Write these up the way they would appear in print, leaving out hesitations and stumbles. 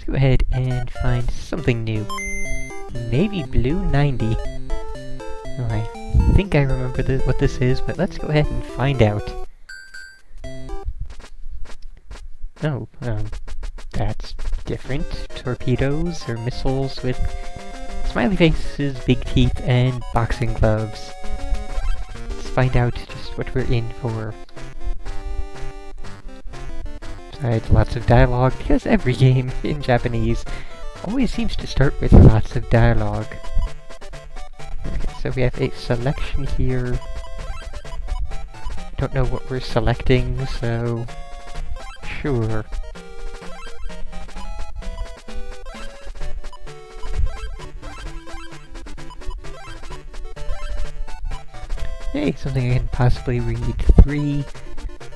go ahead and find something new. Navy Blue 90. Oh, I think I remember what this is, but let's go ahead and find out. Oh, that's different. Torpedoes or missiles with smiley faces, big teeth, and boxing gloves. Let's find out just what we're in for. Besides lots of dialogue, because every game in Japanese always seems to start with lots of dialogue. Okay, so we have a selection here. Don't know what we're selecting, so sure. Hey, something I can possibly read. 3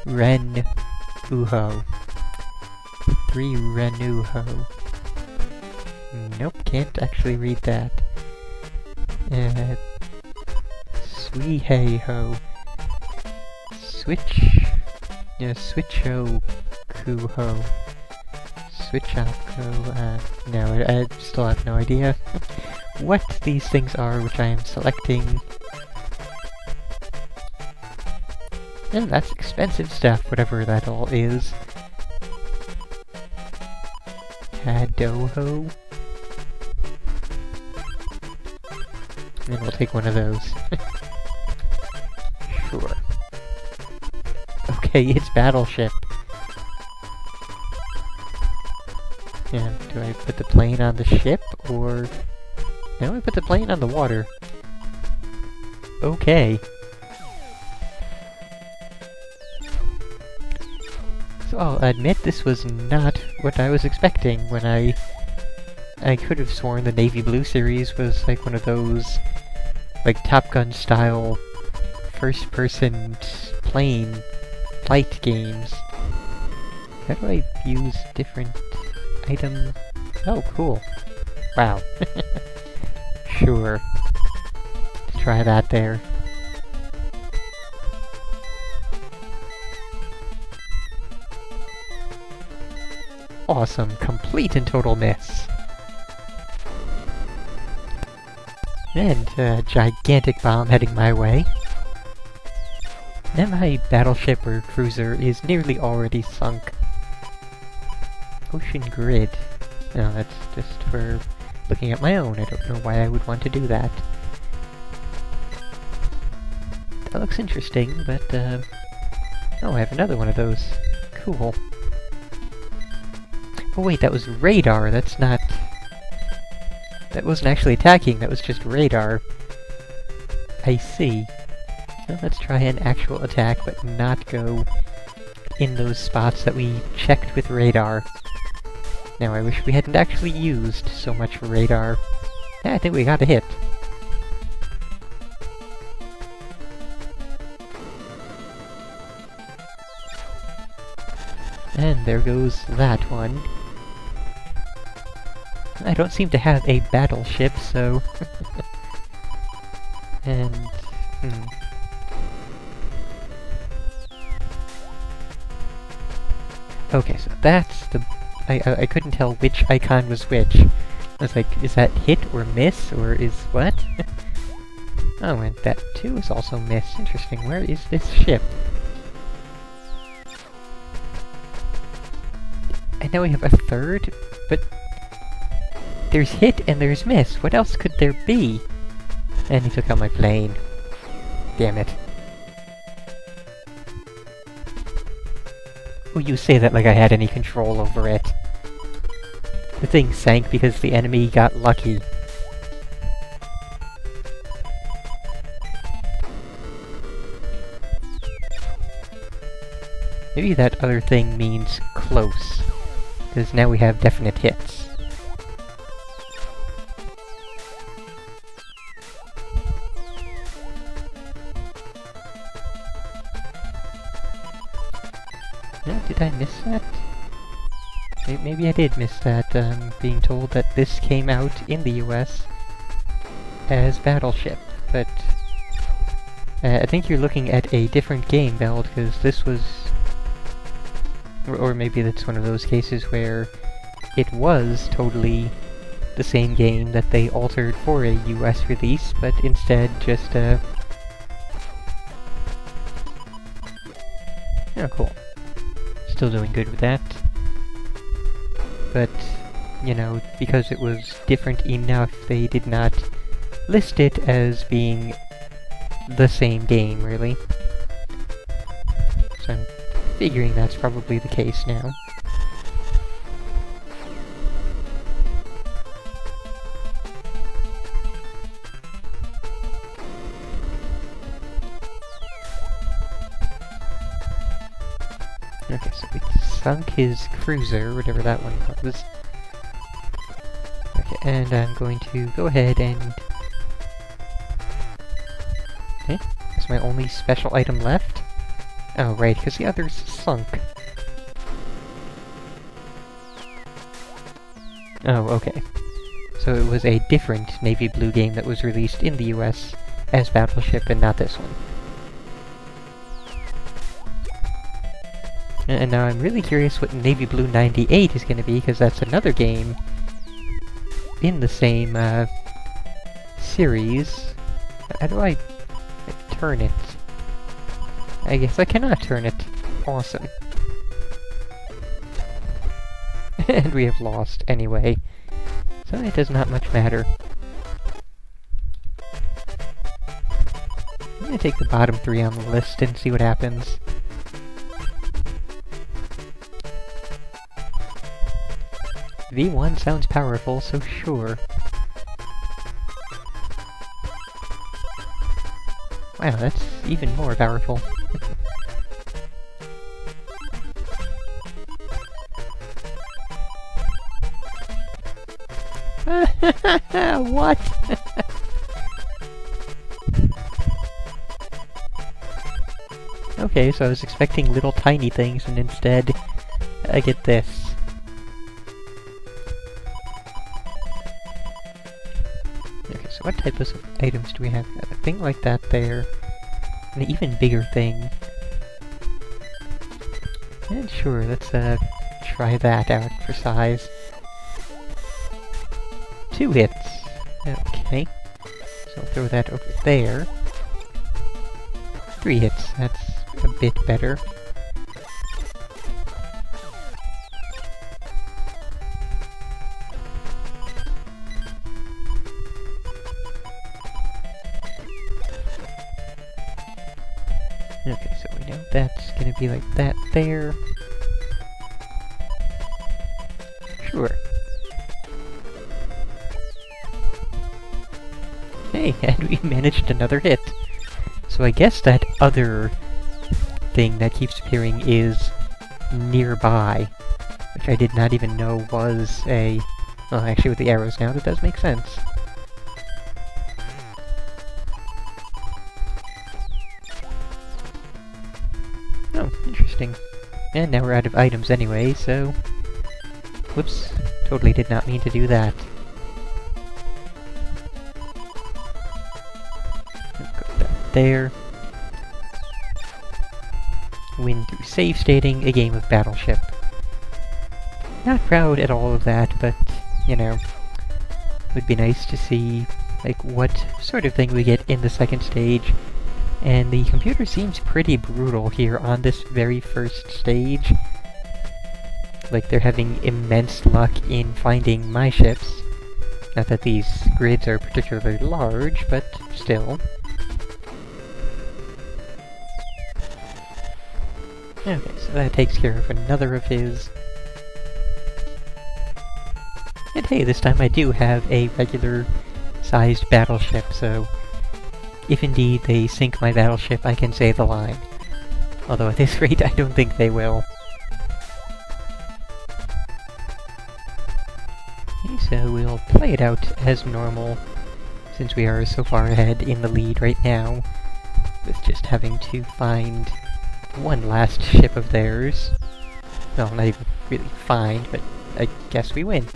Ren Uho. 3 Ren Uho. Nope, can't actually read that. Sui Hey Ho. Switcho Kuho. Switchako, no, I still have no idea what these things are which I am selecting. And that's expensive stuff, whatever that all is. Hadoho. And we'll take one of those. Sure. Okay, it's Battleship. And do I put the plane on the ship, or... No, I put the plane on the water. Okay. So I'll admit this was not what I was expecting when I could have sworn the Navy Blue series was like one of those, like, Top Gun style first-person plane flight games. How do I use different items? Oh, cool. Wow. Sure. Let's try that there. Awesome. Complete and total miss. And a gigantic bomb heading my way. And my battleship or cruiser is nearly already sunk. Ocean grid. No, that's just for looking at my own. I don't know why I would want to do that. That looks interesting, but oh, I have another one of those. Cool. Oh wait, that was radar, that's not... That wasn't actually attacking, that was just radar. I see. So let's try an actual attack, but not go in those spots that we checked with radar. Now, I wish we hadn't actually used so much radar. Yeah, I think we got a hit. And there goes that one. I don't seem to have a battleship, so... And... Okay, so that's the... I couldn't tell which icon was which. I was like, is that hit or miss, or is what? Oh, and that too is also miss. Interesting, where is this ship? And now we have a third, but... There's hit and there's miss. What else could there be? And he took out my plane. Damn it. Oh, you say that like I had any control over it. The thing sank because the enemy got lucky. Maybe that other thing means close, because now we have definite hits. No, did I miss that? Maybe I did miss that, being told that this came out in the US as Battleship, but I think you're looking at a different game, Belle, because this was... Or maybe that's one of those cases where it was totally the same game that they altered for a US release, but instead just, oh, cool. Still doing good with that. But, you know, because it was different enough, they did not list it as being the same game, really. So I'm figuring that's probably the case now. Okay, so we sunk his cruiser, whatever that one was. Okay, and I'm going to go ahead and... Okay, that's my only special item left. Oh, right, because the others sunk. Oh, okay. So it was a different navy blue game that was released in the US as Battleship and not this one. And now I'm really curious what Navy Blue 98 is going to be, because that's another game in the same series. How do I turn it? I guess I cannot turn it. Awesome. And we have lost anyway, so it does not much matter. I'm going to take the bottom 3 on the list and see what happens. V1 sounds powerful, so sure. Wow, that's even more powerful. What? Okay, so I was expecting little tiny things, and instead I get this. So what type of items do we have? A thing like that there. An even bigger thing. And sure, let's try that out for size. 2 hits. Okay. So I'll throw that over there. 3 hits. That's a bit better. Okay, so we know that's gonna be like that there. Sure. Hey, and we managed another hit. So I guess that other thing that keeps appearing is nearby, which I did not even know was a... Well, actually with the arrows now, that does make sense. Oh, interesting. And now we're out of items anyway, so... Whoops, totally did not mean to do that. Go back there. Win through save stating a game of Battleship. Not proud at all of that, but, you know, it would be nice to see, like, what sort of thing we get in the second stage. And the computer seems pretty brutal here on this very first stage. Like, they're having immense luck in finding my ships. Not that these grids are particularly large, but still. Okay, so that takes care of another of his. And hey, this time I do have a regular-sized battleship, so if indeed they sink my battleship, I can say the line. Although at this rate, I don't think they will. Okay, so we'll play it out as normal, since we are so far ahead in the lead right now, with just having to find one last ship of theirs. Well, not even really find, but I guess we win.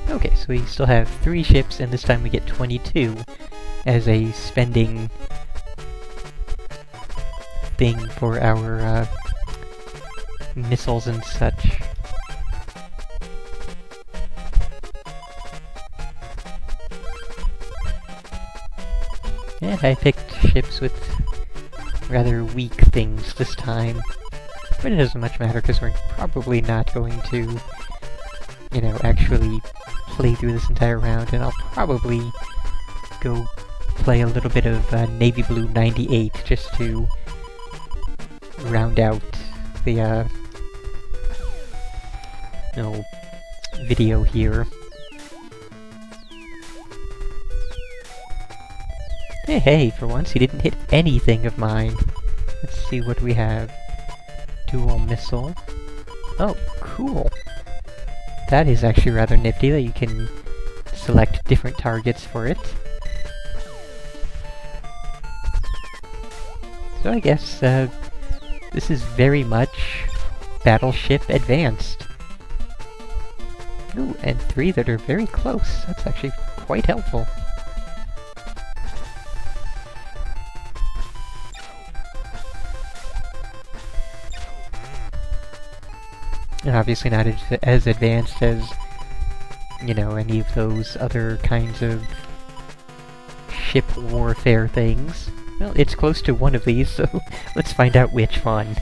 Okay, so we still have 3 ships, and this time we get 22 as a spending thing for our missiles and such. And I picked ships with rather weak things this time. But it doesn't much matter, because we're probably not going to, you know, actually play through this entire round, and I'll probably go play a little bit of Navy Blue 98 just to round out the video here. Hey, for once he didn't hit anything of mine. Let's see what we have. Dual missile. Oh, cool. That is actually rather nifty that you can select different targets for it. So I guess this is very much Battleship Advanced. Ooh, and 3 that are very close. That's actually quite helpful. And obviously not as advanced as, you know, any of those other kinds of ship warfare things. Well, it's close to one of these, so let's find out which one.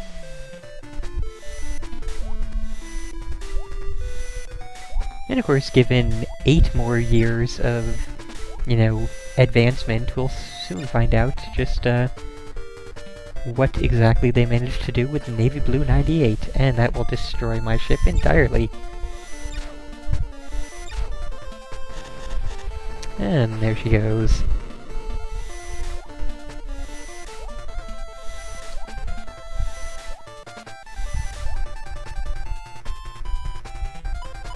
And of course, given 8 more years of, you know, advancement, we'll soon find out just, what exactly they managed to do with Navy Blue 98, and that will destroy my ship entirely. And there she goes.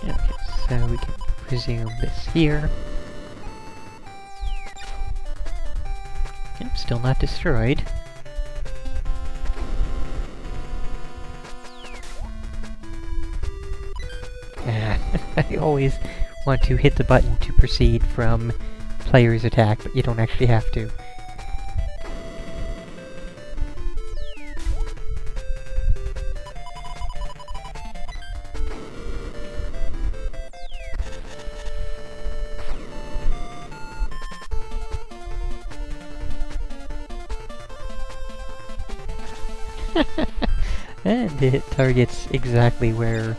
Okay, so we can resume this here. Yep, still not destroyed. I always want to hit the button to proceed from player's attack, but you don't actually have to. And it targets exactly where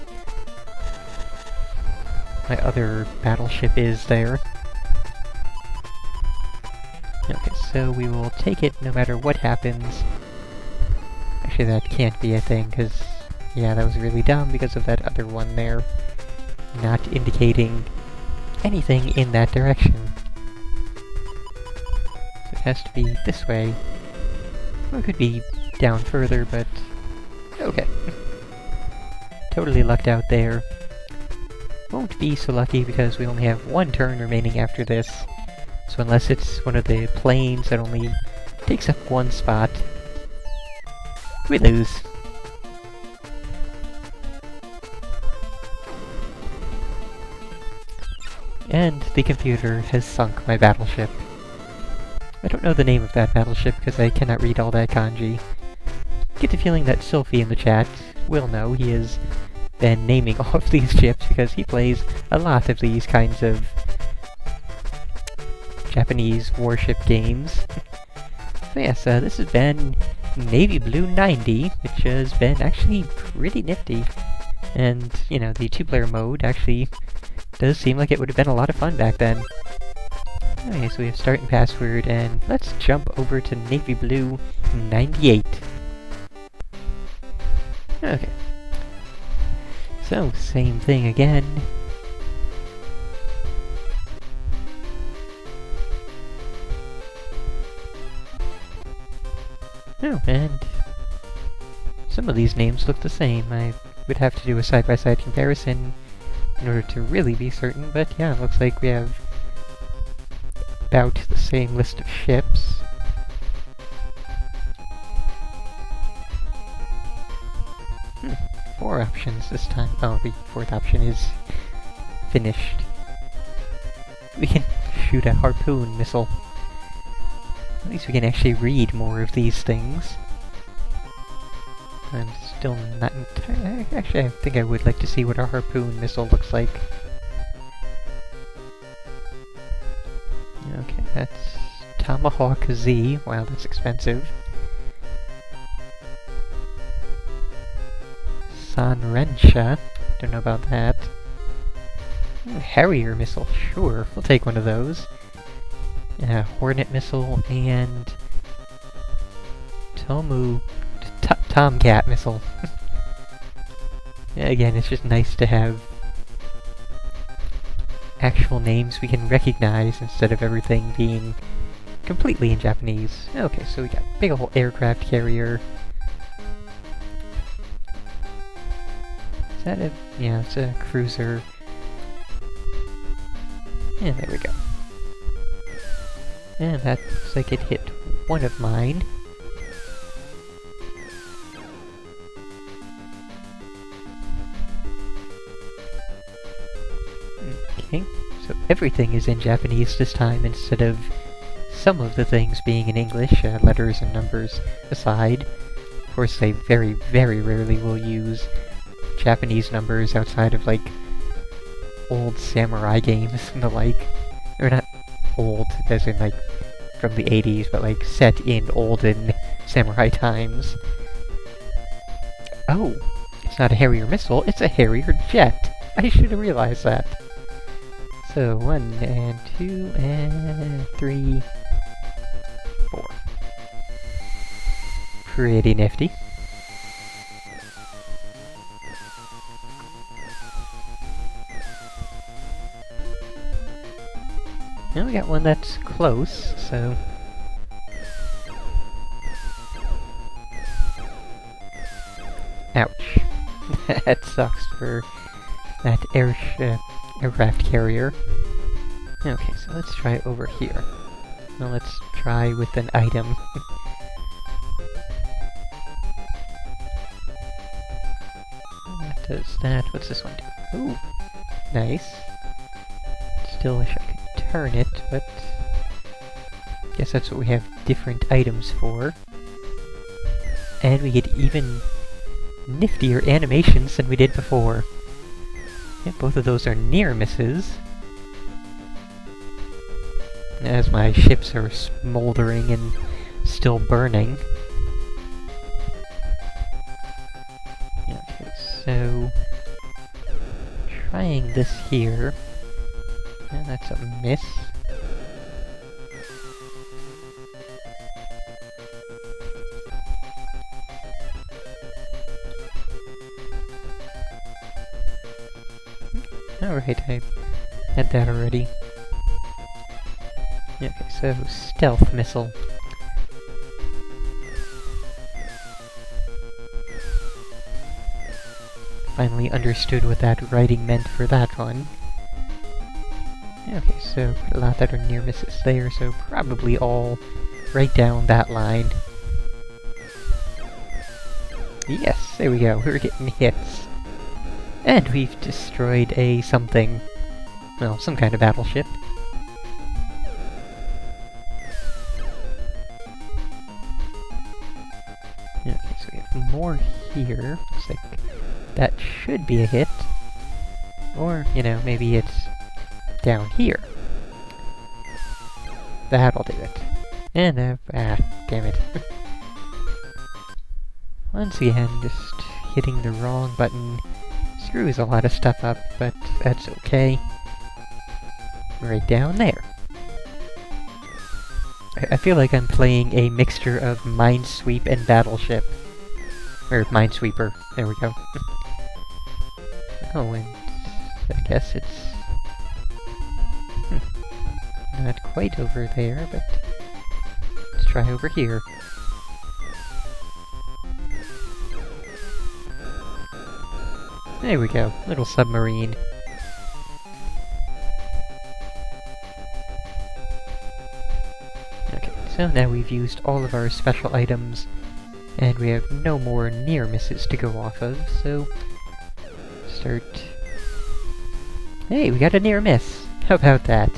my other battleship is there. Okay, so we will take it no matter what happens. Actually, that can't be a thing, because, yeah, that was really dumb because of that other one there not indicating anything in that direction. So it has to be this way. Or it could be down further, but okay. Totally lucked out there. Won't be so lucky because we only have 1 turn remaining after this. So unless it's one of the planes that only takes up 1 spot, we lose. And the computer has sunk my battleship. I don't know the name of that battleship because I cannot read all that kanji. Get the feeling that Sylphie in the chat will know. He has been naming all of these ships because he plays a lot of these kinds of Japanese warship games. So yes, this has been Navy Blue 90, which has been actually pretty nifty. And, you know, the 2-player mode actually does seem like it would have been a lot of fun back then. Okay, so we have start and password, and let's jump over to Navy Blue 98. Okay. So, same thing again. Oh, and some of these names look the same. I would have to do a side-by-side comparison in order to really be certain, but yeah, it looks like we have about the same list of ships. 4 options this time. Oh, the 4th option is finished. We can shoot a harpoon missile. At least we can actually read more of these things. I'm still not entirely... Actually, I think I would like to see what a harpoon missile looks like. Okay, that's Tomahawk Z. Wow, that's expensive. Sanrencha. Don't know about that. Ooh, Harrier missile. Sure, we'll take one of those. Hornet missile and... Tomcat missile. Again, it's just nice to have actual names we can recognize instead of everything being completely in Japanese. Okay, so we got big ol' aircraft carrier. Is that a... yeah, it's a cruiser. Yeah, there we go. And that looks like it hit one of mine. Okay, so everything is in Japanese this time instead of some of the things being in English, letters and numbers aside. Of course, they very, very rarely will use Japanese numbers outside of, like, old samurai games and the like. Or not old, as in, like, from the 80s, but, like, set in olden samurai times. Oh! It's not a Harrier missile, it's a Harrier jet! I should have realized that. So, 1 and 2 and 3, 4. Pretty nifty. Now we got one that's close, so... ouch. That sucks for that aircraft carrier. Okay, so let's try over here. Now let's try with an item. That does that. What's this one do? Ooh, nice. Still wish I could turn it, but... guess that's what we have different items for. And we get even niftier animations than we did before. Yeah, both of those are near misses. As my ships are smoldering and still burning. Okay, so... trying this here. And that's a miss. Alright, I had that already. Okay, so stealth missile. Finally understood what that writing meant for that one. Okay, so quite a lot that are near misses there, so probably all right down that line. Yes, there we go, we're getting hits. And we've destroyed a something. Well, some kind of battleship. Okay, so we have more here. Looks like that should be a hit. Or, you know, maybe it's down here. That'll do it. And, damn it. Once again, just hitting the wrong button screws a lot of stuff up, but that's okay. Right down there. I feel like I'm playing a mixture of Minesweep and Battleship. Or Minesweeper. There we go. Oh, and I guess it's... not quite over there, but let's try over here. There we go, little submarine. Okay, so now we've used all of our special items, and we have no more near misses to go off of, so... start... Hey, we got a near miss! How about that?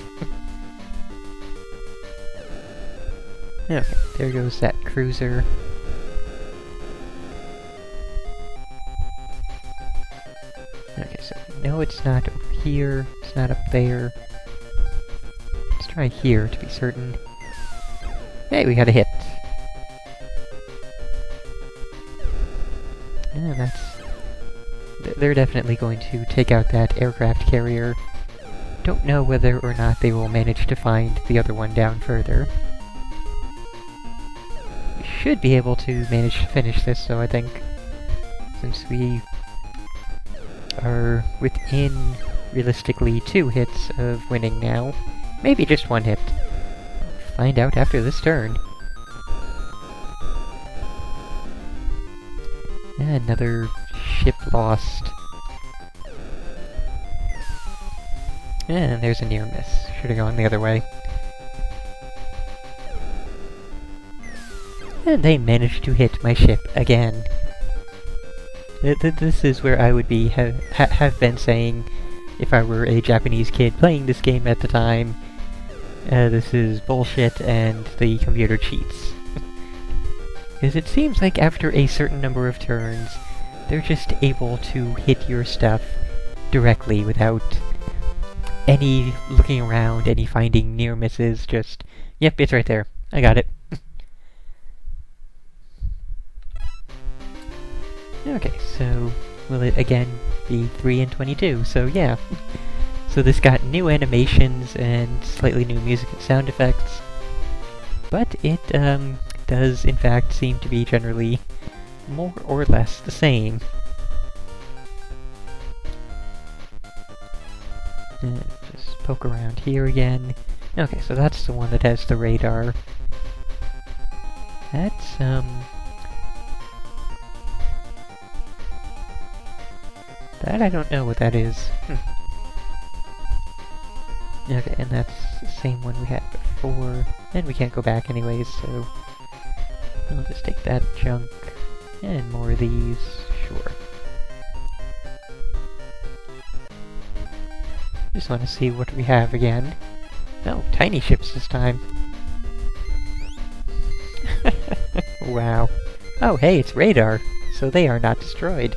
Okay, there goes that cruiser. Okay, so no, it's not over here. It's not up there. Let's try here to be certain. Hey, we got a hit. Yeah, that's... They're definitely going to take out that aircraft carrier. Don't know whether or not they will manage to find the other one down further. We should be able to manage to finish this, though, I think. Since we are within, realistically, 2 hits of winning now. Maybe just 1 hit. We'll find out after this turn. Another ship lost. And there's a near miss. Should have gone the other way. And they managed to hit my ship again. This is where I would be have been saying if I were a Japanese kid playing this game at the time. This is bullshit and the computer cheats. Because it seems like after a certain number of turns, they're just able to hit your stuff directly without any looking around, any finding near misses, just, yep, it's right there. I got it. Okay, so will it again be 3 and 22? So yeah. So this got new animations and slightly new music and sound effects. But it does in fact seem to be generally more or less the same. And just poke around here again. Okay, so that's the one that has the radar. That's, that I don't know what that is. Okay, and that's the same one we had before. And we can't go back anyways, so I'll just take that junk. And more of these, sure. Just want to see what we have again. No, tiny ships this time. Wow. Oh, hey, it's radar, so they are not destroyed.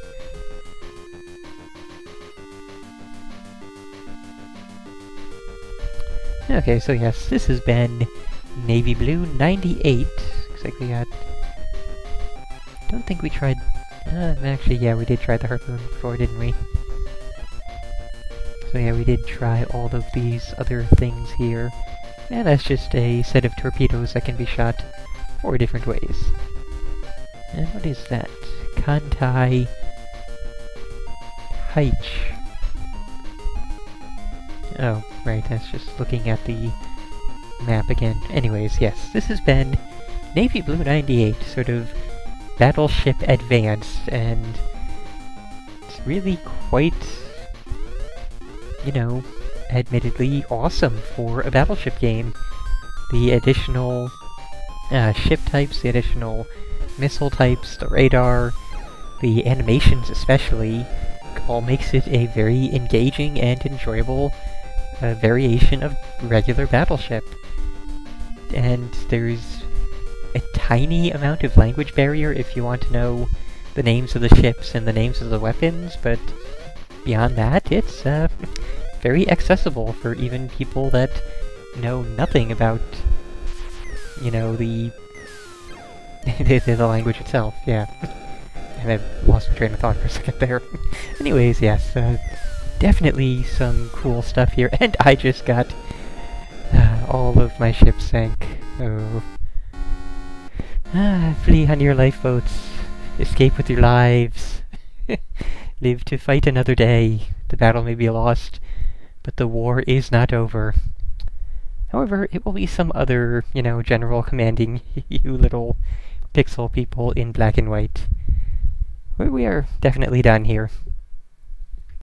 Okay, so yes, this has been Navy Blue 98. Looks like we got... don't think we tried... actually, yeah, we did try the harpoon before, didn't we? So yeah, we did try all of these other things here. And that's just a set of torpedoes that can be shot 4 different ways. And what is that? Kantai... Haich. Oh, right, that's just looking at the map again. Anyways, yes, this has been Navy Blue 98, sort of Battleship Advanced, and it's really quite, you know, admittedly awesome for a Battleship game. The additional ship types, the additional missile types, the radar, the animations especially, all makes it a very engaging and enjoyable variation of regular Battleship. And there's a tiny amount of language barrier if you want to know the names of the ships and the names of the weapons, but beyond that, it's very accessible for even people that know nothing about, you know, the language itself, yeah. And I've lost my train of thought for a second there. Anyways, yes, definitely some cool stuff here, and I just got all of my ships sank. Oh. Flee on your lifeboats. Escape with your lives. Live to fight another day. The battle may be lost, but the war is not over. However, it will be some other, you know, general commanding you little pixel people in black and white. We are definitely done here.